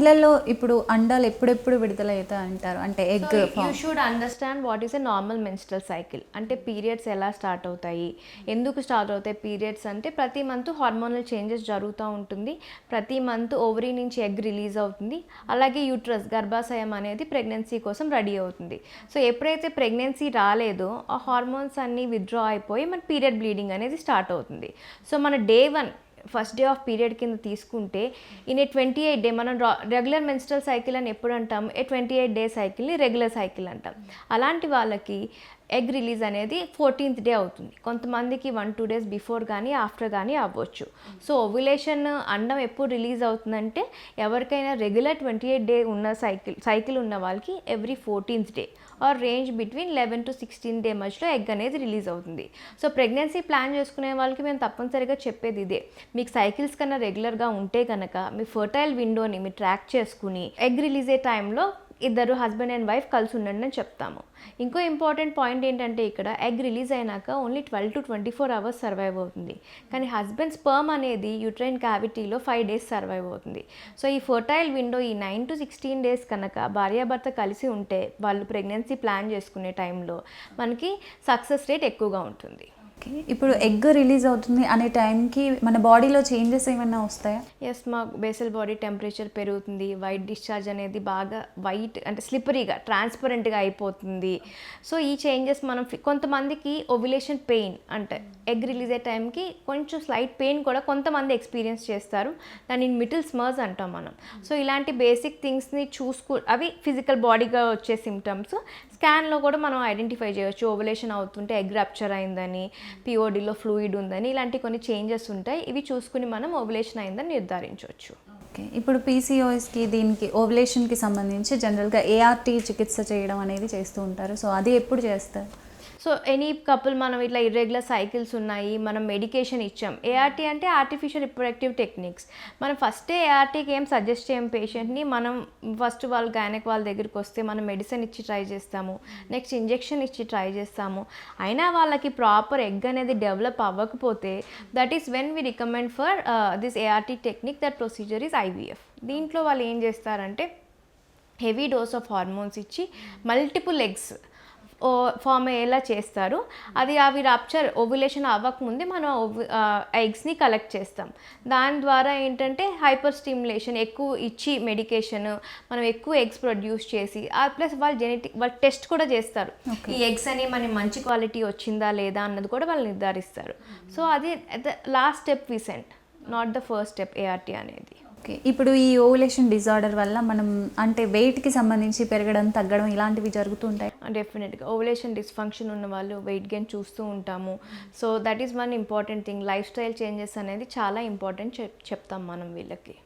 మహిళల్లో ఇప్పుడు అండాలు ఎప్పుడెప్పుడు విడుదలవుతాయి అంటారు, అంటే egg you should understand what is a normal menstrual cycle. అంటే పీరియడ్స్ ఎలా స్టార్ట్ అవుతాయి, ఎందుకు స్టార్ట్ అవుతాయి పీరియడ్స్ అంటే ప్రతి మంత్ హార్మోనల్ చేంజెస్ జరుగుతూ ఉంటుంది. ప్రతి మంత్ ఓవరీ నుంచి ఎగ్ రిలీజ్ అవుతుంది. అలాగే యూట్రస్ గర్భాశయం అనేది ప్రెగ్నెన్సీ కోసం రెడీ అవుతుంది. సో ఎప్పుడైతే ప్రెగ్నెన్సీ రాలేదో ఆ హార్మోన్స్ అన్నీ విత్డ్రా అయిపోయి మన పీరియడ్ బ్లీడింగ్ అనేది స్టార్ట్ అవుతుంది. సో మన day 1 first day of period కింద తీసుకుంటే ఇన్ ఏ 28 డే మనం రెగ్యులర్ మెన్స్ట్రల్ సైకిల్ అని ఎప్పుడు అంటాం, ఏ 28 డే సైకిల్ని రెగ్యులర్ సైకిల్ అంటాం. అలాంటి వాళ్ళకి ఎగ్ రిలీజ్ అనేది 14th డే అవుతుంది. కొంతమందికి 1-2 డేస్ బిఫోర్ కానీ ఆఫ్టర్ కానీ అవ్వచ్చు. సో ఓవ్యులేషన్ అండం ఎప్పుడు రిలీజ్ అవుతుందంటే ఎవరికైనా రెగ్యులర్ 28 డే ఉన్న సైకిల్ ఉన్న వాళ్ళకి every 14th day or range between 11 to 16 day మధ్యలో ఎగ్ అనేది రిలీజ్ అవుతుంది. సో ప్రెగ్నెన్సీ ప్లాన్ చేసుకునే వాళ్ళకి మేము తప్పనిసరిగా చెప్పేది ఇదే, మీకు సైకిల్స్ కన్నా రెగ్యులర్గా ఉంటే కనుక మీ ఫర్టైల్ విండోని మీరు ట్రాక్ చేసుకుని ఎగ్ రిలీజ్ అయ్యే టైంలో ఇద్దరు హస్బెండ్ అండ్ వైఫ్ కలిసి ఉండండి అని చెప్తాము. ఇంకో ఇంపార్టెంట్ పాయింట్ ఏంటంటే ఇక్కడ ఎగ్ రిలీజ్ అయినాక ఓన్లీ 12 to 24 అవర్స్ సర్వైవ్ అవుతుంది. కానీ హస్బెండ్ స్పర్మ్ అనేది యూట్రైన్ క్యావిటీలో 5 డేస్ సర్వైవ్ అవుతుంది. సో ఈ ఫర్టైల్ విండో ఈ 9 to 16 డేస్ కనుక భార్యాభర్త కలిసి ఉంటే వాళ్ళు ప్రెగ్నెన్సీ ప్లాన్ చేసుకునే టైంలో మనకి సక్సెస్ రేట్ ఎక్కువగా ఉంటుంది. ఇప్పుడు ఎగ్ రిలీజ్ అవుతుంది అనే టైంకి మన బాడీలో చేంజెస్ ఏమైనా వస్తాయా? ఎస్, మా బేసల్ బాడీ టెంపరేచర్ పెరుగుతుంది. వైట్ డిశ్చార్జ్ అనేది బాగా వైట్ అంటే స్లిప్పరీగా ట్రాన్స్పరెంట్గా అయిపోతుంది. సో ఈ చేంజెస్ మనం కొంతమందికి ఓవ్యులేషన్ పెయిన్ అంటే ఎగ్ రిలీజ్ అయ్యే టైంకి కొంచెం స్లైట్ పెయిన్ కూడా కొంతమంది ఎక్స్పీరియన్స్ చేస్తారు. దాన్ని మిడిల్ స్మర్స్ అంటాం మనం. సో ఇలాంటి బేసిక్ థింగ్స్ని అవి ఫిజికల్ బాడీగా వచ్చే సిమ్టమ్స్. స్కాన్లో కూడా మనం ఐడెంటిఫై చేయవచ్చు. ఓవ్యులేషన్ అవుతుంటే ఎగ్ రప్చర్ అయిందని, పిఓడిలో ఫ్లూయిడ్ ఉందని, ఇలాంటి కొన్ని చేంజెస్ ఉంటాయి. ఇవి చూసుకుని మనం ఓవ్యులేషన్ అయిందని నిర్ధారించవచ్చు. ఓకే, ఇప్పుడు పీసీఓఎస్కి దీనికి ఓవ్యులేషన్కి సంబంధించి జనరల్గా ఏఆర్టీ చికిత్స చేయడం అనేది చేస్తూ ఉంటారు. సో అది ఎప్పుడు చేస్తారు? సో ఎనీ కపుల్ మనం ఇట్లా ఇర్రెగ్యులర్ సైకిల్స్ ఉన్నాయి, మనం మెడికేషన్ ఇచ్చాం. ఏఆర్టీ అంటే ఆర్టిఫిషియల్ రిప్రొడక్టివ్ టెక్నిక్స్. మనం ఫస్టే ఏఆర్టీకి ఏం సజెస్ట్ చేయం పేషెంట్ని. మనం ఫస్ట్ వాళ్ళు గైనక్ వాళ్ళ దగ్గరికి వస్తే మనం మెడిసిన్ ఇచ్చి ట్రై చేస్తాము, నెక్స్ట్ ఇంజెక్షన్ ఇచ్చి ట్రై చేస్తాము. అయినా వాళ్ళకి ప్రాపర్ ఎగ్ అనేది డెవలప్ అవ్వకపోతే that is when we recommend for this ART technique. That procedure is IVF. దీంట్లో వాళ్ళు ఏం చేస్తారంటే హెవీ డోస్ ఆఫ్ హార్మోన్స్ ఇచ్చి మల్టిపుల్ ఎగ్స్ ఫామ్ అయ్యేలా చేస్తారు. అవి రప్చర్ ఓవ్యులేషన్ అవ్వకముందే మనం ఎగ్స్ని కలెక్ట్ చేస్తాం. దాని ద్వారా ఏంటంటే హైపర్ స్టిమ్యులేషన్ ఎక్కువ ఇచ్చి మెడికేషన్ మనం ఎక్కువ ఎగ్స్ ప్రొడ్యూస్ చేసి ప్లస్ వాళ్ళు టెస్ట్ కూడా చేస్తారు. ఈ ఎగ్స్ అని మన మంచి క్వాలిటీ వచ్చిందా లేదా అన్నది కూడా వాళ్ళు నిర్ధారిస్తారు. సో అది last step we send, not the first step ART అనేది. ఓకే, ఇప్పుడు ఈ ఓవ్యులేషన్ డిజార్డర్ వల్ల మనం అంటే వెయిట్కి సంబంధించి పెరగడం తగ్గడం ఇలాంటివి జరుగుతుంటాయి. డెఫినెట్గా ఓవ్యులేషన్ డిస్ఫంక్షన్ ఉన్న వాళ్ళు వెయిట్ గెయిన్ చూస్తూ ఉంటాము. So that is one important thing. Life style changes అనేది చాలా ఇంపార్టెంట్ చెప్తాం మనం వీళ్ళకి.